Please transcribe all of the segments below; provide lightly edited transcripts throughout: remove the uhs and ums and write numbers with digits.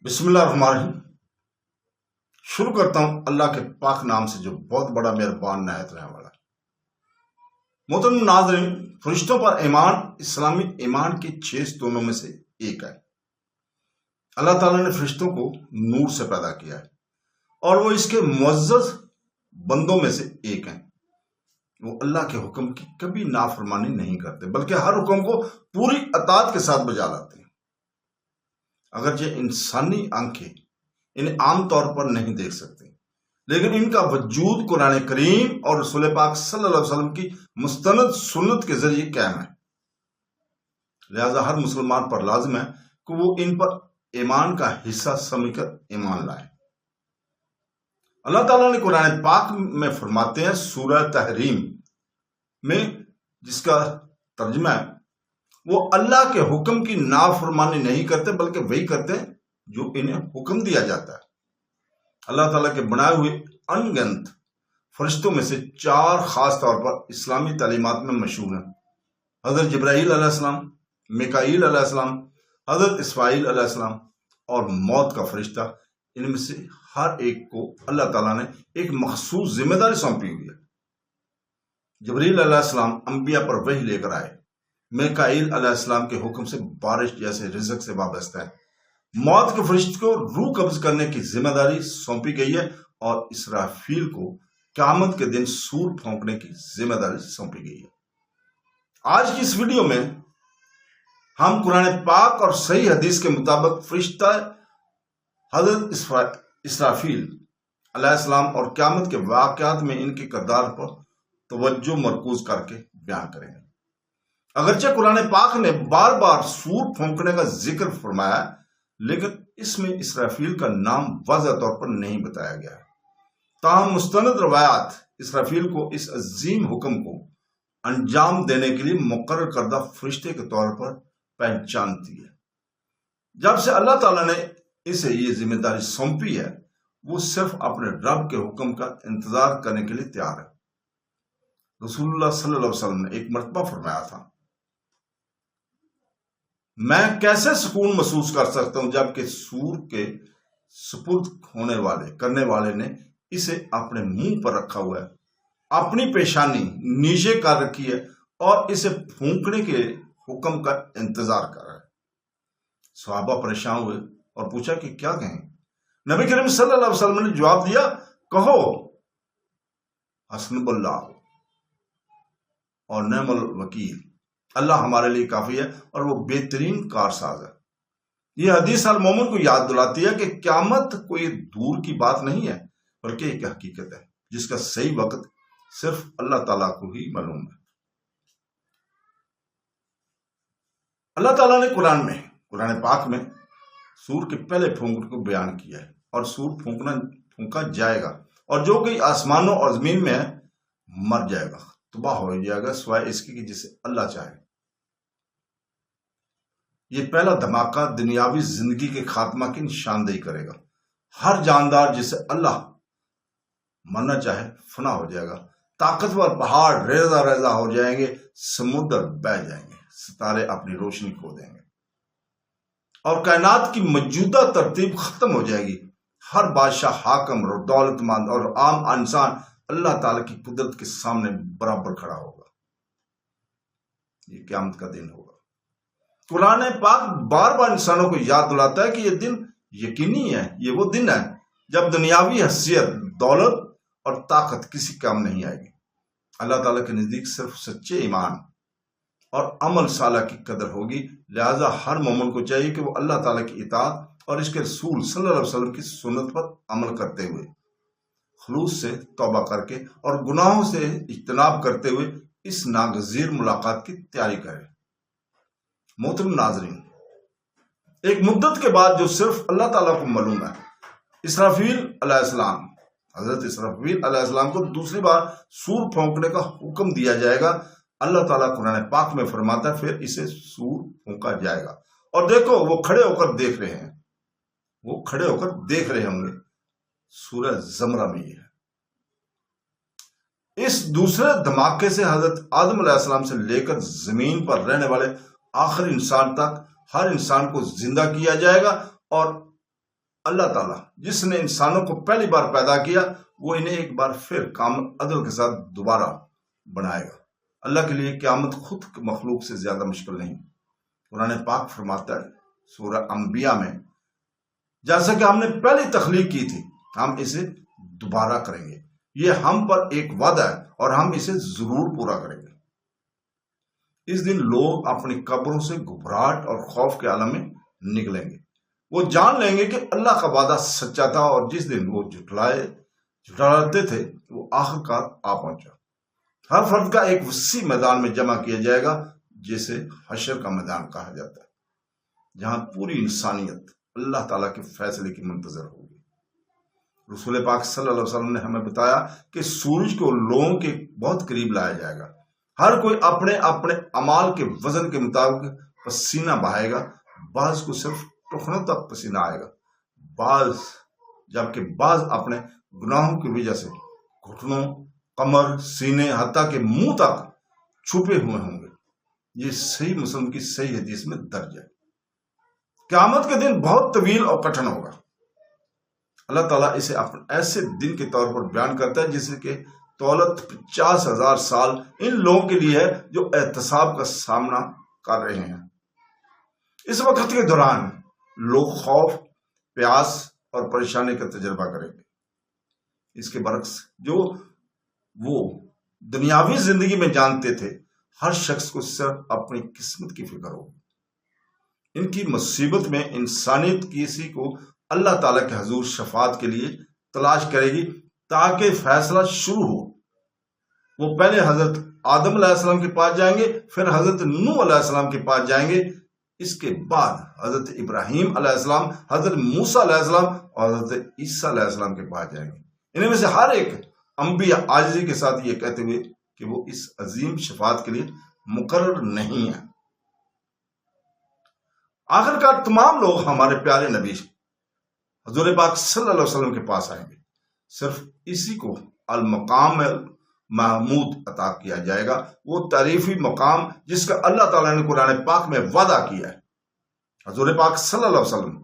بسم اللہ الرحمن الرحیم۔ شروع کرتا ہوں اللہ کے پاک نام سے جو بہت بڑا مہربان نہایت رحم والا ہے۔ محترم ناظرین، فرشتوں پر ایمان اسلامی ایمان کے 6 ستونوں میں سے ایک ہے۔ اللہ تعالیٰ نے فرشتوں کو نور سے پیدا کیا ہے اور وہ اس کے معزز بندوں میں سے ایک ہیں۔ وہ اللہ کے حکم کی کبھی نافرمانی نہیں کرتے بلکہ ہر حکم کو پوری اطاعت کے ساتھ بجا لاتے ہیں۔ اگرچہ انسانی آنکھیں انہیں عام طور پر نہیں دیکھ سکتے، لیکن ان کا وجود قرآن کریم اور رسول پاک صلی اللہ علیہ وسلم کی مستند سنت کے ذریعے قائم ہے۔ لہذا ہر مسلمان پر لازم ہے کہ وہ ان پر ایمان کا حصہ سمجھ کر ایمان لائے۔ اللہ تعالیٰ نے قرآن پاک میں فرماتے ہیں، سورہ تحریم میں، جس کا ترجمہ ہے، وہ اللہ کے حکم کی نافرمانی نہیں کرتے بلکہ وہی کرتے ہیں جو انہیں حکم دیا جاتا ہے۔ اللہ تعالیٰ کے بنائے ہوئے ان گنت فرشتوں میں سے 4 خاص طور پر اسلامی تعلیمات میں مشہور ہیں۔ حضرت جبرائیل علیہ السلام، میکائیل علیہ السلام، حضرت اسرافیل علیہ السلام اور موت کا فرشتہ۔ ان میں سے ہر ایک کو اللہ تعالیٰ نے ایک مخصوص ذمہ داری سونپی ہوئی ہے۔ جبرائیل علیہ السلام انبیاء پر وحی لے کر آئے۔ میکائیل علیہ السلام کے حکم سے بارش جیسے رزق سے وابستہ ہے۔ موت کے فرشتے کو روح قبض کرنے کی ذمہ داری سونپی گئی ہے اور اسرافیل کو قیامت کے دن سور پھونکنے کی ذمہ داری سونپی گئی ہے۔ آج کی اس ویڈیو میں ہم قرآن پاک اور صحیح حدیث کے مطابق فرشتہ حضرت اسرافیل علیہ السلام اور قیامت کے واقعات میں ان کے کردار پر توجہ مرکوز کر کے بیان کریں گے۔ اگرچہ قرآن پاک نے بار بار سور پھونکنے کا ذکر فرمایا ہے، لیکن اس میں اسرافیل کا نام واضح طور پر نہیں بتایا گیا ہے۔ تاہم مستند روایات اسرافیل کو اس عظیم حکم کو انجام دینے کے لیے مقرر کردہ فرشتے کے طور پر پہچانتی ہے۔ جب سے اللہ تعالیٰ نے اسے یہ ذمہ داری سونپی ہے، وہ صرف اپنے رب کے حکم کا انتظار کرنے کے لیے تیار ہے۔ رسول اللہ صلی اللہ علیہ وسلم نے ایک مرتبہ فرمایا تھا، میں کیسے سکون محسوس کر سکتا ہوں جبکہ سور کے سپرد کرنے والے نے اسے اپنے منہ پر رکھا ہوا ہے، اپنی پیشانی نیچے کر رکھی ہے اور اسے پھونکنے کے حکم کا انتظار کر رہا ہے۔ صحابہ پریشان ہوئے اور پوچھا کہ کیا کہیں؟ نبی کریم صلی اللہ علیہ وسلم نے جواب دیا، کہو حسبنا اللہ اور نعم الوکیل، اللہ ہمارے لیے کافی ہے اور وہ بہترین کارساز ہے۔ یہ حدیث المومن کو یاد دلاتی ہے کہ قیامت کوئی دور کی بات نہیں ہے بلکہ ایک حقیقت ہے جس کا صحیح وقت صرف اللہ تعالیٰ کو ہی معلوم ہے۔ اللہ تعالیٰ نے قرآن پاک میں سور کے پہلے پھونکنے کو بیان کیا ہے، اور سور پھونکا جائے گا اور جو کوئی آسمانوں اور زمین میں ہے مر جائے گا، تباہ ہو جائے گا، سوائے اس کی جسے اللہ چاہے۔ یہ پہلا دھماکہ دنیاوی زندگی کے خاتمہ کی نشاندہی کرے گا۔ ہر جاندار جسے اللہ مرنا چاہے فنا ہو جائے گا۔ طاقتور پہاڑ ریزہ ریزہ ہو جائیں گے، سمندر بہہ جائیں گے، ستارے اپنی روشنی کھو دیں گے اور کائنات کی موجودہ ترتیب ختم ہو جائے گی۔ ہر بادشاہ، حاکم اور دولت مند اور عام انسان اللہ تعالیٰ کی قدرت کے سامنے برابر کھڑا ہوگا۔ یہ قیامت کا دن ہوگا۔ قرآن پاک بار بار انسانوں کو یاد دلاتا ہے کہ یہ دن یقینی ہے، یہ وہ دن ہے جب دنیاوی حیثیت، دولت اور طاقت کسی کام نہیں آئے گی۔ اللہ تعالیٰ کے نزدیک صرف سچے ایمان اور عمل صالح کی قدر ہوگی۔ لہذا ہر مومن کو چاہیے کہ وہ اللہ تعالیٰ کی اطاعت اور اس کے رسول صلی اللہ علیہ وسلم کی سنت پر عمل کرتے ہوئے خلوص سے توبہ کر کے اور گناہوں سے اجتناب کرتے ہوئے اس ناگزیر ملاقات کی تیاری کرے۔ محترم ناظرین، ایک مدت کے بعد جو صرف اللہ تعالیٰ کو معلوم ہے، اسرافیل علیہ السلام، حضرت اسرافیل علیہ السلام کو دوسری بار سور پھونکنے کا حکم دیا جائے گا۔ اللہ تعالیٰ قرآن پاک میں فرماتا ہے، پھر اسے سور پھونکا جائے گا اور دیکھو وہ کھڑے ہو کر دیکھ رہے ہوں گے۔ سورہ زمرہ میں یہ ہے۔ اس دوسرے دھماکے سے حضرت آدم علیہ السلام سے لے کر زمین پر رہنے والے آخری انسان تک ہر انسان کو زندہ کیا جائے گا اور اللہ تعالیٰ جس نے انسانوں کو پہلی بار پیدا کیا وہ انہیں ایک بار پھر کامل عدل کے ساتھ دوبارہ بنائے گا۔ اللہ کے لیے قیامت خود مخلوق سے زیادہ مشکل نہیں۔ قرآن پاک فرماتا ہے سورہ انبیاء میں، جیسا کہ ہم نے پہلی تخلیق کی تھی ہم اسے دوبارہ کریں گے، یہ ہم پر ایک وعدہ ہے اور ہم اسے ضرور پورا کریں گے۔ اس دن لوگ اپنی قبروں سے گھبراہٹ اور خوف کے عالم میں نکلیں گے۔ وہ جان لیں گے کہ اللہ کا وعدہ سچا تھا اور جس دن وہ جھٹلاتے تھے وہ آخر کار آ پہنچا۔ ہر فرد کا ایک وسیع میدان میں جمع کیا جائے گا جسے حشر کا میدان کہا جاتا ہے، جہاں پوری انسانیت اللہ تعالیٰ کے فیصلے کی منتظر ہوگی۔ رسول پاک صلی اللہ علیہ وسلم نے ہمیں بتایا کہ سورج کو لوگوں کے بہت قریب لایا جائے گا۔ ہر کوئی اپنے اپنے اعمال کے وزن کے مطابق پسینہ بہائے گا، بعض کو صرف ٹخنوں تک پسینہ آئے گا، جبکہ بعض اپنے گناہوں کی وجہ سے گھٹنوں، کمر، سینے، حتیٰ کہ منہ تک چھپے ہوئے ہوں گے۔ یہ صحیح مسلم کی صحیح حدیث میں درج ہے۔ قیامت کے دن بہت طویل اور کٹھن ہوگا۔ اللہ تعالیٰ اسے اپنے ایسے دن کے طور پر بیان کرتا ہے جسے کہ دولت 50,000 سال ان لوگوں کے لیے ہے جو احتساب کا سامنا کر رہے ہیں۔ اس وقت کے دوران لوگ خوف، پیاس اور پریشانی کا تجربہ کریں گے۔ اس کے برعکس جو وہ دنیاوی زندگی میں جانتے تھے، ہر شخص کو صرف اپنی قسمت کی فکر ہوگی۔ ان کی مصیبت میں انسانیت کسی کو اللہ تعالیٰ کے حضور شفاعت کے لیے تلاش کرے گی تاکہ فیصلہ شروع ہو۔ وہ پہلے حضرت آدم علیہ السلام کے پاس جائیں گے، پھر حضرت نوح علیہ السلام کے پاس جائیں گے، اس کے بعد حضرت ابراہیم علیہ السلام، حضرت موسیٰ علیہ السلام اور حضرت عیسیٰ علیہ السلام کے پاس جائیں گے۔ انہیں میں سے ہر ایک انبیاء عاجزی کے ساتھ یہ کہتے ہوئے کہ وہ اس عظیم شفاعت کے لیے مقرر نہیں ہے۔ آخر کار تمام لوگ ہمارے پیارے نبی حضور پاک صلی اللہ علیہ وسلم کے پاس آئیں گے۔ صرف اسی کو المقام محمود عطا کیا جائے گا، وہ تعریفی مقام جس کا اللہ تعالیٰ نے قرآن پاک میں وعدہ کیا ہے۔ حضور پاک صلی اللہ علیہ وسلم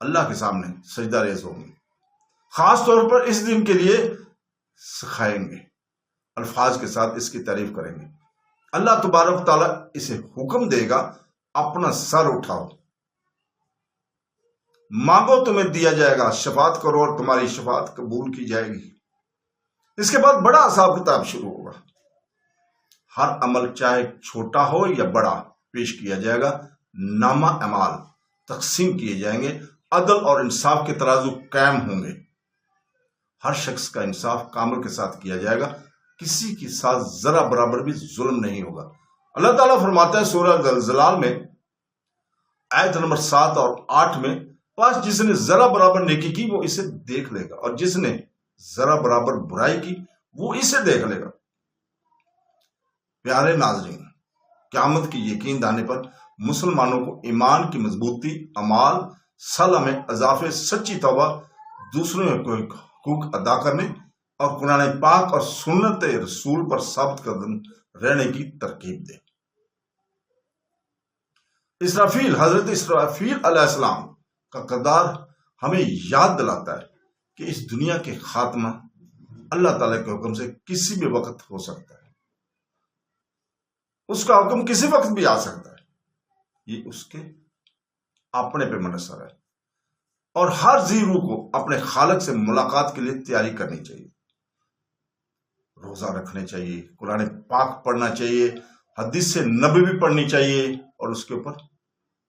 اللہ کے سامنے سجدہ ریز ہوں گے، خاص طور پر اس دن کے لیے سکھائیں گے، الفاظ کے ساتھ اس کی تعریف کریں گے۔ اللہ تبارک تعالیٰ اسے حکم دے گا، اپنا سر اٹھاؤ، مانگو تمہیں دیا جائے گا، شفاعت کرو اور تمہاری شفاعت قبول کی جائے گی۔ اس کے بعد بڑا حساب کتاب شروع ہوگا۔ ہر عمل چاہے چھوٹا ہو یا بڑا پیش کیا جائے گا، نامہ اعمال تقسیم کیے جائیں گے، عدل اور انصاف کے ترازو قائم ہوں گے۔ ہر شخص کا انصاف کامل کے ساتھ کیا جائے گا، کسی کے ساتھ ذرا برابر بھی ظلم نہیں ہوگا۔ اللہ تعالیٰ فرماتا ہے سورہ زلزلہ میں آیت نمبر 7 اور 8 میں، پس جس نے ذرا برابر نیکی کی وہ اسے دیکھ لے گا، اور جس نے ذرا برابر برائی کی وہ اسے دیکھ لے گا۔ پیارے ناظرین، قیامت کی یقین دہانی پر مسلمانوں کو ایمان کی مضبوطی، اعمال صالحہ میں اضافے، سچی توبہ، دوسروں کے حقوق ادا کرنے اور قرآن پاک اور سنت رسول پر ثابت قدم رہنے کی ترغیب دے۔ حضرت اسرافیل علیہ السلام کا کردار ہمیں یاد دلاتا ہے کہ اس دنیا کے خاتمہ اللہ تعالیٰ کے حکم سے کسی بھی وقت ہو سکتا ہے۔ اس کا حکم کسی وقت بھی آ سکتا ہے، یہ اس کے اپنے پہ منحصر ہے، اور ہر ذی روح کو اپنے خالق سے ملاقات کے لیے تیاری کرنی چاہیے، روزہ رکھنے چاہیے، قرآن پاک پڑھنا چاہیے، حدیث نبوی پڑھنی چاہیے اور اس کے اوپر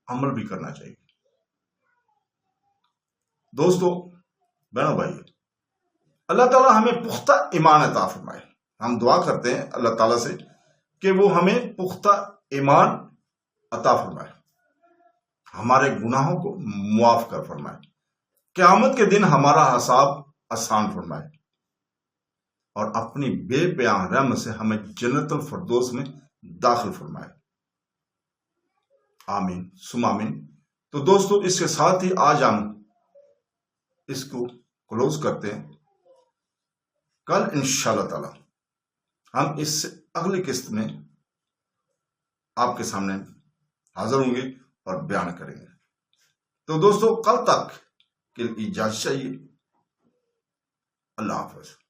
عمل بھی کرنا چاہیے۔ دوستو، بہنوں بھائی، اللہ تعالیٰ ہمیں پختہ ایمان عطا فرمائے۔ ہم دعا کرتے ہیں اللہ تعالیٰ سے کہ وہ ہمیں پختہ ایمان عطا فرمائے، ہمارے گناہوں کو معاف کر فرمائے، قیامت کے دن ہمارا حساب آسان فرمائے اور اپنی بے پناہ رحمت سے ہمیں جنت الفردوس میں داخل فرمائے۔ آمین ثم آمین۔ تو دوستو، اس کے ساتھ ہی آج ہم اس کو کلوز کرتے ہیں۔ کل انشاءاللہ تعالی ہم اس سے اگلی قسط میں آپ کے سامنے حاضر ہوں گے اور بیان کریں گے۔ تو دوستو کل تک کے لیے اجازت چاہیے. اللہ حافظ.